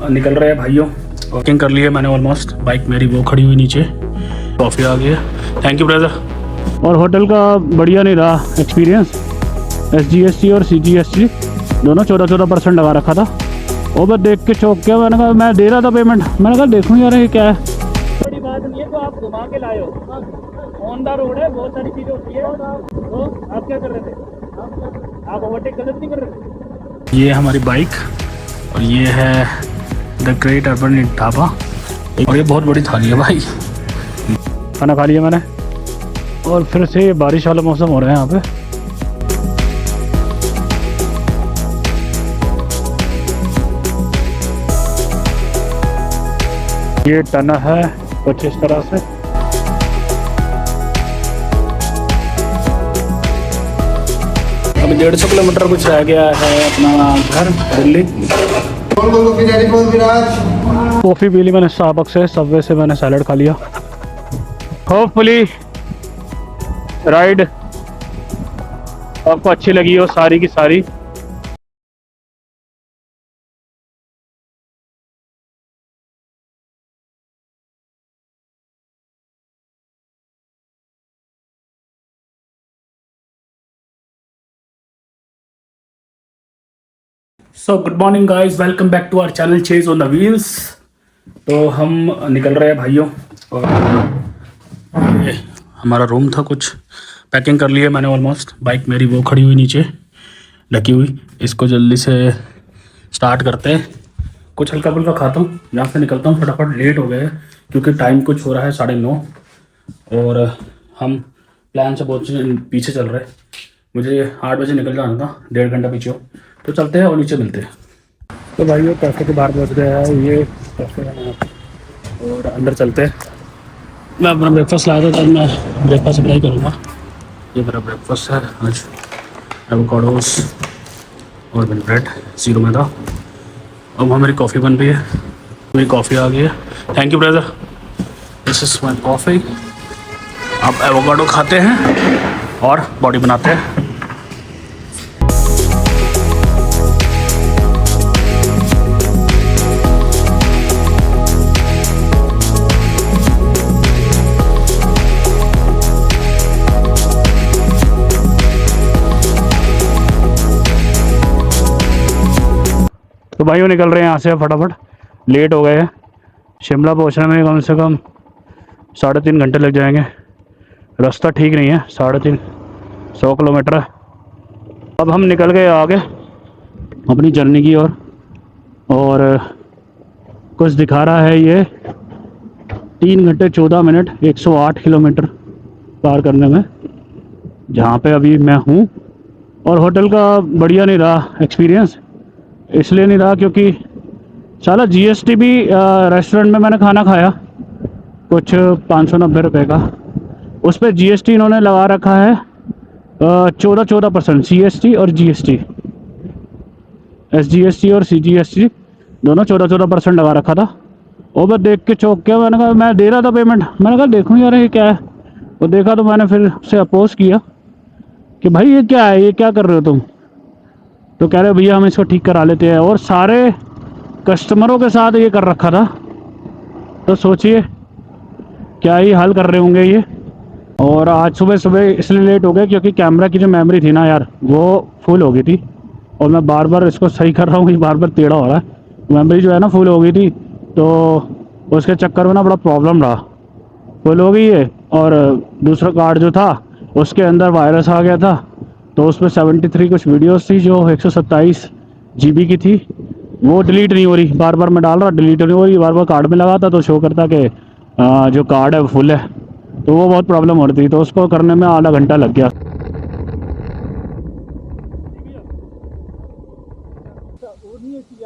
निकल रहे हैं भाइयों। वॉकिंग कर ली है मैंने ऑलमोस्ट। बाइक मेरी वो खड़ी हुई नीचे। कॉफ़ी आ गई है। Thank you brother. और होटल का बढ़िया नहीं रहा एक्सपीरियंस। SGST और CGST दोनों 14% लगा रखा था। वो मैं देख के चौंक गया। मैंने कहा मैं दे रहा था पेमेंट, मैंने कहा देखूँ यार ये क्या है। बड़ी बात नहीं है तो आप घुमा के लाए हो। ऑन द रोड है, बहुत सारी चीज़ें होती है। तो आप क्या कर रहे थे? आप ओवरटेक गलत नहीं कर रहे थे। ये हमारी बाइक और ये है द ग्रेट अर्बन ढाबा। और ये बहुत बड़ी थाली है भाई। खाना खा लिया मैंने और फिर से बारिश वाला मौसम हो रहा है यहाँ पे। ये टना है कुछ इस तरह से। अब 150 किलोमीटर कुछ रह गया है अपना घर दिल्ली। कॉफ़ी पी ली मैंने स्टारबक्स से, सबवे से मैंने सैलड खा लिया। होपफुली राइड आपको अच्छी लगी हो सारी की सारी। So good morning guys, welcome back to our channel chase on the wheels. तो हम निकल रहे हैं भाइयों। और ये हमारा रूम था, कुछ पैकिंग कर ली है मैंने ऑलमोस्ट। बाइक मेरी वो खड़ी हुई नीचे ढकी हुई। इसको जल्दी से स्टार्ट करते हैं। कुछ हल्का फुल्का खाता हूँ, यहाँ से निकलता हूँ फटाफट। लेट हो गए क्योंकि टाइम कुछ हो रहा है 9:30 और हम प्लान से बहुत पीछे चल रहे हैं। मुझे 8 बजे निकल जाना था, 1.5 घंटा पीछे हो। तो चलते हैं और नीचे मिलते हैं। तो भाई कैफ़े के बाहर पहुँच गया है। ये कैफ़े है और अंदर चलते हैं। मैं अपना ब्रेकफास्ट लाया था, तब मैं ब्रेकफास्ट अप्लाई करूँगा। ये मेरा ब्रेकफास्ट है आज, एवोकाडोस और ब्रेड 0 मैदा। और वहाँ मेरी कॉफ़ी बन रही है। मेरी कॉफ़ी आ गई है। Thank you brother, this is my coffee. अब एवोकाडो खाते हैं और बॉडी बनाते हैं। तो भाइयों निकल रहे हैं यहाँ से फटाफट, लेट हो गए हैं। शिमला पहुँचने में कम से कम 3.5 घंटे लग जाएंगे। रास्ता ठीक नहीं है, 350 किलोमीटर है। अब हम निकल गए आगे अपनी जर्नी की ओर। और कुछ दिखा रहा है ये 3 घंटे 14 मिनट 108 किलोमीटर पार करने में, जहाँ पे अभी मैं हूँ। और होटल का बढ़िया नहीं रहा एक्सपीरियंस। इसलिए नहीं रहा क्योंकि साला GST भी रेस्टोरेंट में मैंने खाना खाया कुछ 590 रुपये का। उस पर GST इन्होंने लगा रखा है 14% CST और GST। SGST और CGST दोनों 14% लगा रखा था। वो मैं देख के चौंक गया। मैंने कहा मैं दे रहा था पेमेंट, मैंने कहा देखूँ यार ये क्या है। वो देखा तो मैंने फिर से अपोज किया कि भाई ये क्या है, ये क्या कर रहे हो तुम। तो कह रहे भैया हम इसको ठीक करा लेते हैं। और सारे कस्टमरों के साथ ये कर रखा था। तो सोचिए क्या ही हाल कर रहे होंगे ये। और आज सुबह सुबह इसलिए लेट हो गया क्योंकि कैमरा की जो मेमोरी थी ना यार, वो फुल हो गई थी। और मैं बार बार इसको सही कर रहा हूँ, बार बार टेढ़ा हो रहा है। मेमोरी जो है ना फुल हो गई थी, तो उसके चक्कर में ना बड़ा प्रॉब्लम रहा। फुल हो गई है और दूसरा कार्ड जो था उसके अंदर वायरस आ गया था। तो उसमें 73 कुछ वीडियोस थी जो 127 GB की थी, वो डिलीट नहीं हो रही। बार बार मैं डाल रहा, डिलीट नहीं हो रही। बार बार कार्ड में लगाता तो शो करता कि जो कार्ड है फुल है। तो वो बहुत प्रॉब्लम हो रही थी। तो उसको करने में आधा घंटा लग गया।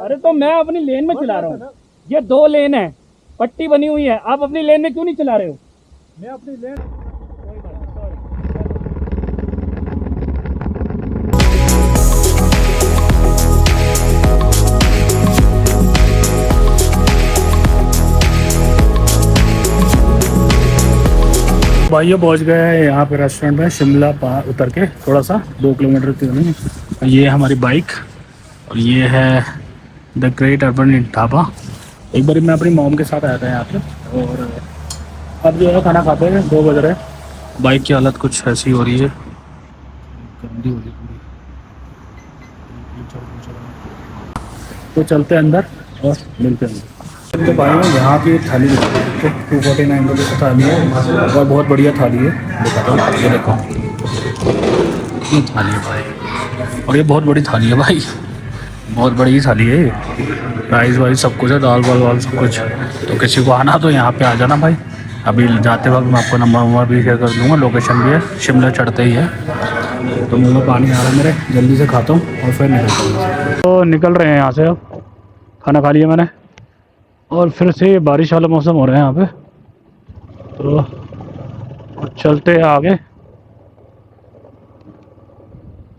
अरे तो मैं अपनी लेन में चला रहा हूँ। ये 2 लेन है, पट्टी बनी हुई है। आप अपनी लेन में क्यों नहीं चला रहे हो? मैं अपनी लेन भाइयों पहुंच गए हैं यहाँ पे रेस्टोरेंट में। शिमला उतर के थोड़ा सा 2 किलोमीटर की नहीं। ये हमारी बाइक और ये है द ग्रेट अर्बन ढाबा। एक बार मैं अपनी मॉम के साथ आया था यहाँ पे, और अब जो है खाना खाते हैं, 2 बज रहे हैं। बाइक की हालत कुछ ऐसी हो रही है, गंदी हो रही है पूरी। तो चलते हैं अंदर और मिलते हैं। तो भाई यहाँ की थाली 249 रुपये की थाली है, और बहुत बढ़िया थाली है। दिखाता हूँ, ये देखो ये थाली है भाई, और ये बहुत बड़ी थाली है भाई, बहुत बड़ी थाली है। राइस वाइस सब कुछ है, दाल वाल सब कुछ। तो किसी को आना तो यहाँ पे आ जाना भाई। अभी जाते वक्त मैं आपको नंबर भी शेयर कर दूँगा, लोकेशन भी है, शिमला चढ़ते ही है। तो मुँह में पानी आ रहा है मेरे, जल्दी से खाता हूँ और फिर निकलता हूँ। तो निकल रहे हैं यहाँ से, अब खाना खा लिया मैंने, और फिर से बारिश वाला मौसम हो रहा है यहाँ पे। तो चलते हैं आगे।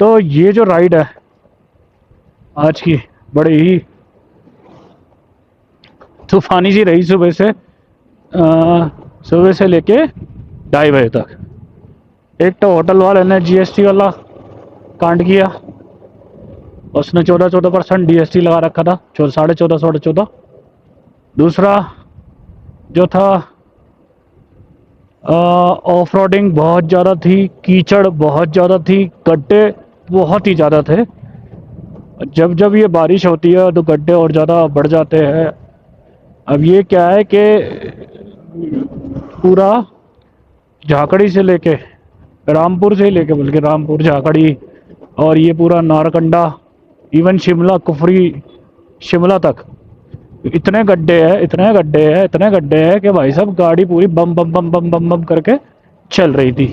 तो ये जो राइड है आज की, बड़ी ही तूफानी सी रही। सुबह से लेके 2:30 बजे तक। एक तो होटल वाले ने जीएसटी वाला कांड किया, उसने 14% जीएसटी लगा रखा था, 14.5 दूसरा जो था, ऑफ रोडिंग बहुत ज़्यादा थी, कीचड़ बहुत ज़्यादा थी, गड्ढे बहुत ही ज़्यादा थे। जब जब ये बारिश होती है तो गड्ढे और ज़्यादा बढ़ जाते हैं। अब ये क्या है कि पूरा झाकड़ी से लेके रामपुर से लेके, बल्कि रामपुर, झाकड़ी, और ये पूरा नारकंडा, इवन शिमला, कुफरी, शिमला तक इतने गड्ढे हैं, इतने गड्ढे हैं, इतने गड्ढे हैं कि भाई साहब गाड़ी पूरी बम बम बम बम बम बम करके चल रही थी।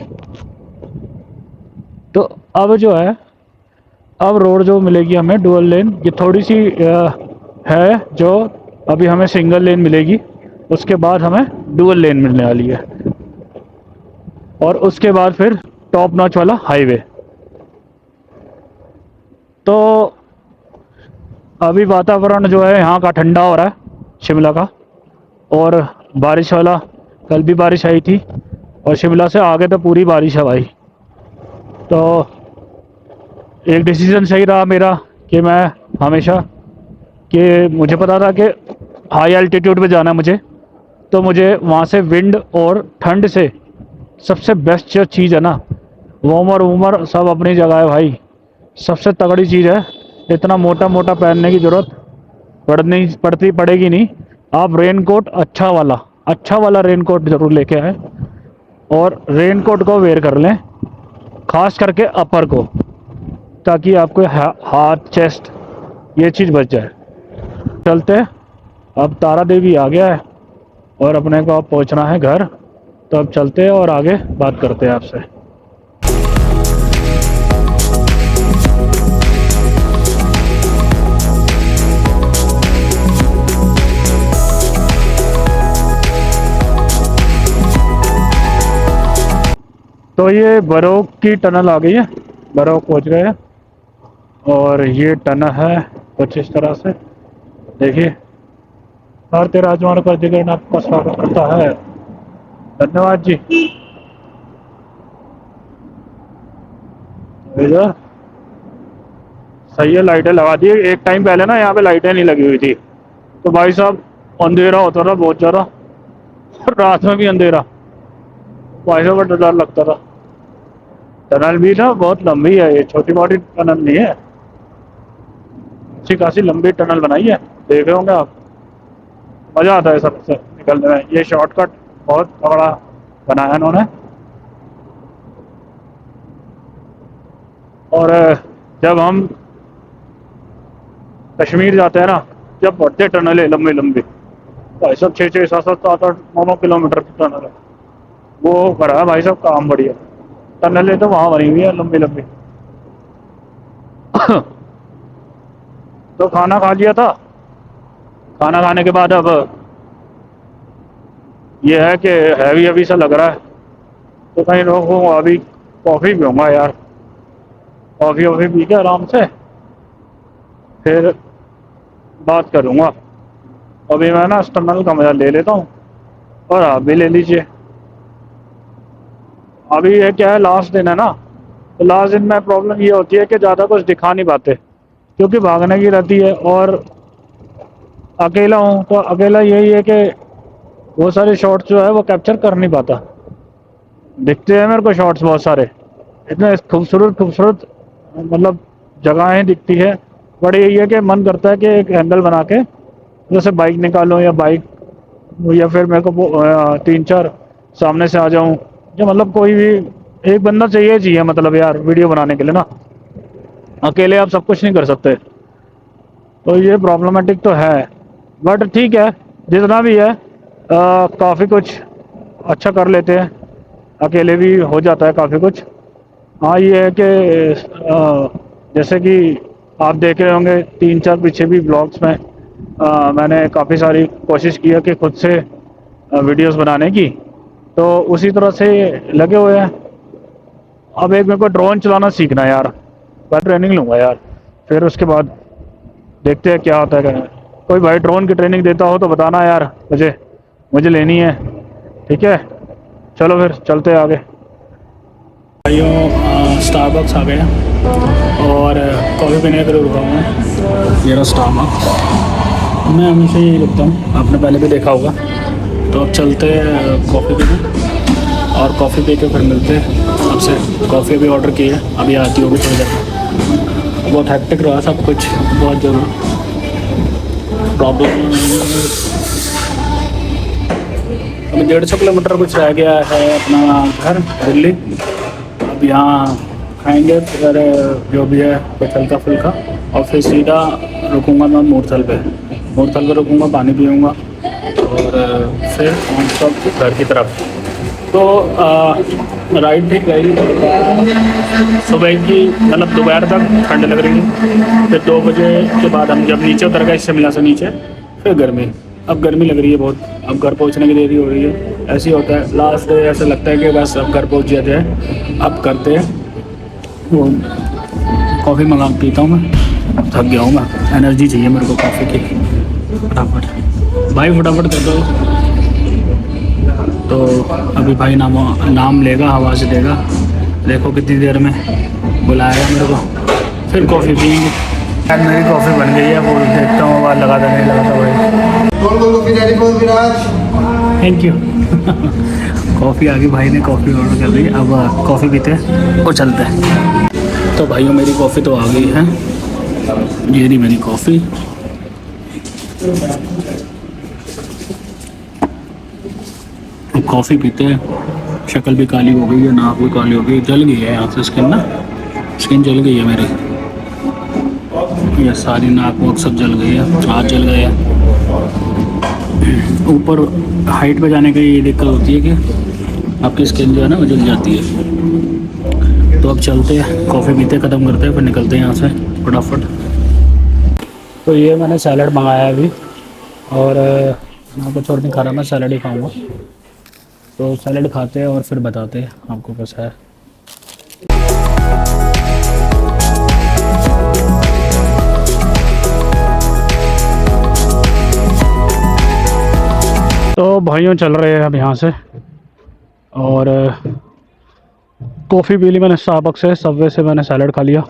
तो अब जो है, अब रोड जो मिलेगी हमें डुअल लेन, ये थोड़ी सी है जो अभी हमें सिंगल लेन मिलेगी, उसके बाद हमें डुअल लेन मिलने वाली है, और उसके बाद फिर टॉप नॉच वाला हाईवे। तो अभी वातावरण जो है यहाँ का ठंडा हो रहा है, शिमला का, और बारिश वाला, कल भी बारिश आई थी, और शिमला से आगे तो पूरी बारिश है भाई। तो एक डिसीज़न सही रहा मेरा कि मैं हमेशा, कि मुझे पता था कि हाई एल्टीट्यूड पे जाना है मुझे, तो मुझे वहाँ से विंड और ठंड से सबसे बेस्ट जो चीज़ है ना, वॉर्मर सब अपनी जगह है भाई। सबसे तगड़ी चीज़ है, इतना मोटा मोटा पहनने की ज़रूरत पड़ेगी नहीं। आप रेनकोट अच्छा वाला रेनकोट ज़रूर लेके आए, और रेनकोट को वेयर कर लें, ख़ास करके अपर को, ताकि आपको हाथ, चेस्ट, ये चीज़ बच जाए। चलते, अब तारा देवी आ गया है और अपने को अब पहुंचना है घर। तो अब चलते हैं और आगे बात करते हैं आपसे। तो ये बरोक की टनल आ गई है, बरोक पहुंच गए हैं, और ये टनल है कुछ इस तरह से, देखिए। भारतीय राजमार्ग प्राधिकरण आपका स्वागत करता है, धन्यवाद जी। सही है, लाइटें लगा दी। एक टाइम पहले ना यहाँ पे लाइटें नहीं लगी हुई थी, तो भाई साहब अंधेरा होता था बहुत ज़्यादा, रात में भी अंधेरा, भाई साहब बड़ा डर लगता था। टनल भी ना बहुत लंबी है, ये छोटी मोटी टनल नहीं है, अच्छी खासी लंबी टनल बनाई है, देख रहे होंगे आप। मज़ा आता है सबसे निकलने में। ये शॉर्टकट बहुत तगड़ा बनाया इन्होंने। और जब हम कश्मीर जाते हैं ना, जब बढ़ते टनल है लंबी लंबी, भाई साहब 6-6, 7-7, 8-8, 9-9 किलोमीटर की टनल है, वो करा है भाई साहब काम बढ़िया। टनलें तो वहाँ बनी हुई है लंबी लंबी। तो खाना खा लिया था, खाना खाने के बाद अब ये है कि हैवी सा लग रहा है, तो कहीं रोकूँगा, अभी कॉफ़ी पीऊँगा यार, कॉफ़ी पी के आराम से फिर बात करूँगा। अभी मैं ना टनल का मज़ा ले लेता हूँ, और आप भी ले लीजिए। अभी ये क्या है, लास्ट दिन है ना, तो लास्ट दिन में प्रॉब्लम ये होती है कि ज़्यादा कुछ दिखा नहीं पाते, क्योंकि भागने की रहती है, और अकेला हूँ तो अकेला यही है कि वो सारे शॉट्स जो है वो कैप्चर कर नहीं पाता। दिखते हैं मेरे को शॉट्स बहुत सारे, इतने खूबसूरत खूबसूरत मतलब जगहें दिखती है, बट यही है कि मन करता है कि एक एंगल बना के जैसे बाइक निकालूं या बाइक, या फिर मेरे को तीन चार सामने से आ जाऊं, या मतलब कोई भी एक बंदा चाहिए चाहिए मतलब यार वीडियो बनाने के लिए ना, अकेले आप सब कुछ नहीं कर सकते। तो ये प्रॉब्लमेटिक तो है, बट ठीक है जितना भी है काफ़ी कुछ अच्छा कर लेते हैं, अकेले भी हो जाता है काफ़ी कुछ। हाँ ये है कि जैसे कि आप देख रहे होंगे तीन चार पीछे भी ब्लॉग्स में मैंने काफ़ी सारी कोशिश की है कि खुद से वीडियोस बनाने की, तो उसी तरह से लगे हुए हैं। अब एक मेरे को ड्रोन चलाना सीखना है यार, मैं ट्रेनिंग लूँगा यार, फिर उसके बाद देखते हैं क्या होता है। क्या कोई भाई ड्रोन की ट्रेनिंग देता हो तो बताना यार, मुझे मुझे लेनी है। ठीक है चलो फिर चलते हैं आगे। भाइयों स्टारबक्स आ गए हैं और कॉफ़ी पीने के लिए रुका हूँ मैं। ये रहा स्टारबक्स, मैं हमेशा यही रुकता हूँ, आपने पहले भी देखा होगा। तो अब चलते हैं कॉफ़ी पीने और कॉफ़ी पी के फिर मिलते हैं आपसे। कॉफ़ी भी ऑर्डर की है, अभी आती होगी थोड़ी देर में। बहुत हैक्टिक रहा सब कुछ, बहुत ज़रूर प्रॉब्लम। अभी 150 किलोमीटर कुछ रह गया है अपना घर दिल्ली। अब यहाँ खाएंगे फिर जो भी है कुछ हल्का फुल्का, और फिर सीधा रुकूंगा मैं मूर्थल पे रुकूंगा, पानी पीऊँगा और फिर ऑन स्टॉप घर की तरफ। तो राइड ठीक रहेगी। सुबह की मतलब दोपहर तक ठंड लग रही है, फिर 2 बजे के बाद हम जब नीचे उतर गए शिमला से नीचे, फिर गर्मी। अब गर्मी लग रही है बहुत, अब घर पहुंचने की देरी हो रही है। ऐसे ही होता है लास्ट डे, ऐसा लगता है कि बस अब घर पहुंच जाते हैं। अब करते हैं वो कॉफ़ी मंगा पीता हूँ मैं, थक गया हूँ मैं, एनर्जी चाहिए मेरे को कॉफ़ी की। फटाफट भाई फटाफट कर दो। तो अभी भाई नाम लेगा, आवाज़ देगा, देखो कितनी देर में बुलाएगा मेरे को, फिर कॉफ़ी पियेंगे। यार मेरी कॉफ़ी बन गई है, वो देखता हूँ आवाज़ लगाता नहीं लगाता भाई। Thank you. कॉफ़ी आ गई, भाई ने कॉफ़ी ऑर्डर कर दी। अब कॉफ़ी पीते हैं और चलते हैं। तो भाइयों मेरी कॉफ़ी तो आ गई है, ये रही मेरी कॉफ़ी। कॉफ़ी पीते हैं। शक्ल भी काली हो गई है, नाक भी काली हो गई, जल गई है यहाँ से स्किन ना, स्किन जल गई है मेरी, ये सारी नाक वाक सब जल गई है, हाथ जल गए हैं। ऊपर हाइट पे जाने का ये दिक्कत होती है कि आपकी स्किन जो है ना वो जल जाती है। तो अब चलते हैं, कॉफ़ी पीते ख़त्म करते हैं, फिर निकलते हैं यहाँ से फटाफट। तो ये मैंने सैलड मंगाया अभी, और मैं कुछ और नहीं खा रहा, मैं सैलड ही खाऊँगा। तो सैलड खाते हैं और फिर बताते हैं आपको कैसा है। तो भाइयों चल रहे हैं अब यहाँ से, और कॉफ़ी पी ली मैंने स्टारबक्स से, सबवे से मैंने सैलड खा लिया।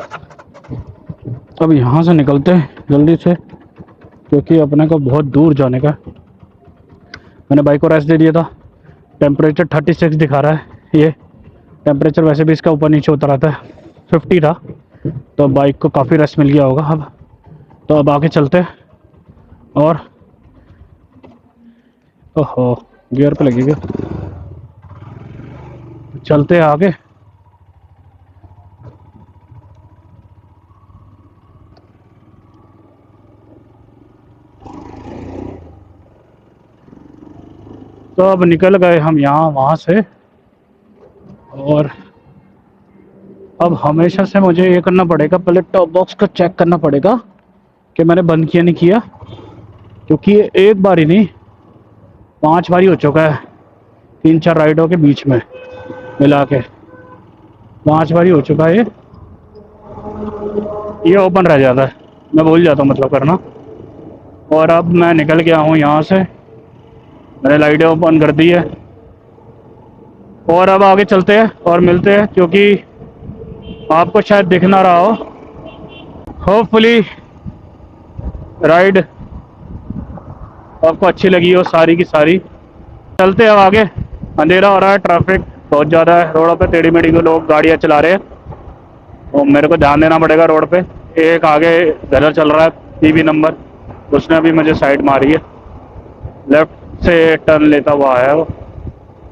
अब यहाँ से निकलते हैं जल्दी से, क्योंकि अपने को बहुत दूर जाने का। मैंने बाइक को रेस्ट दे दिया था, टेम्परेचर 36 दिखा रहा है। ये टेम्परेचर वैसे भी इसका ऊपर नीचे उतर आता है, 50 था, तो बाइक को काफ़ी रेस्ट मिल गया होगा अब। तो अब आगे चलते हैं, और ओहो गियर पे लगेगा, चलते हैं आगे। तो अब निकल गए हम यहाँ वहाँ से, और अब हमेशा से मुझे ये करना पड़ेगा, पहले टॉप बॉक्स का चेक करना पड़ेगा कि मैंने बंद किया नहीं किया, क्योंकि ये एक बार ही नहीं 5 बारी हो चुका है, 3-4 राइडों के बीच में मिला के 5 बारी हो चुका है। ये ओपन रह जाता है, मैं भूल जाता हूँ मतलब करना। और अब मैं निकल गया हूँ यहाँ से, मैंने लाइटें ओपन कर दी है, और अब आगे चलते हैं और मिलते हैं, क्योंकि आपको शायद दिख ना रहा हो, होपफुली राइड आपको अच्छी लगी हो सारी की सारी। चलते हैं अब आगे, अंधेरा हो रहा है, ट्रैफिक बहुत ज़्यादा है रोडों पे, टेढ़ी मेढ़ी को लोग गाड़ियाँ चला रहे हैं और मेरे को ध्यान देना पड़ेगा रोड पे। एक आगे गलत चल रहा है पीवी नंबर, उसने अभी मुझे साइड मारी है, लेफ्ट से टर्न लेता हुआ आया है वो।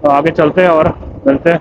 तो आगे चलते हैं और मिलते हैं।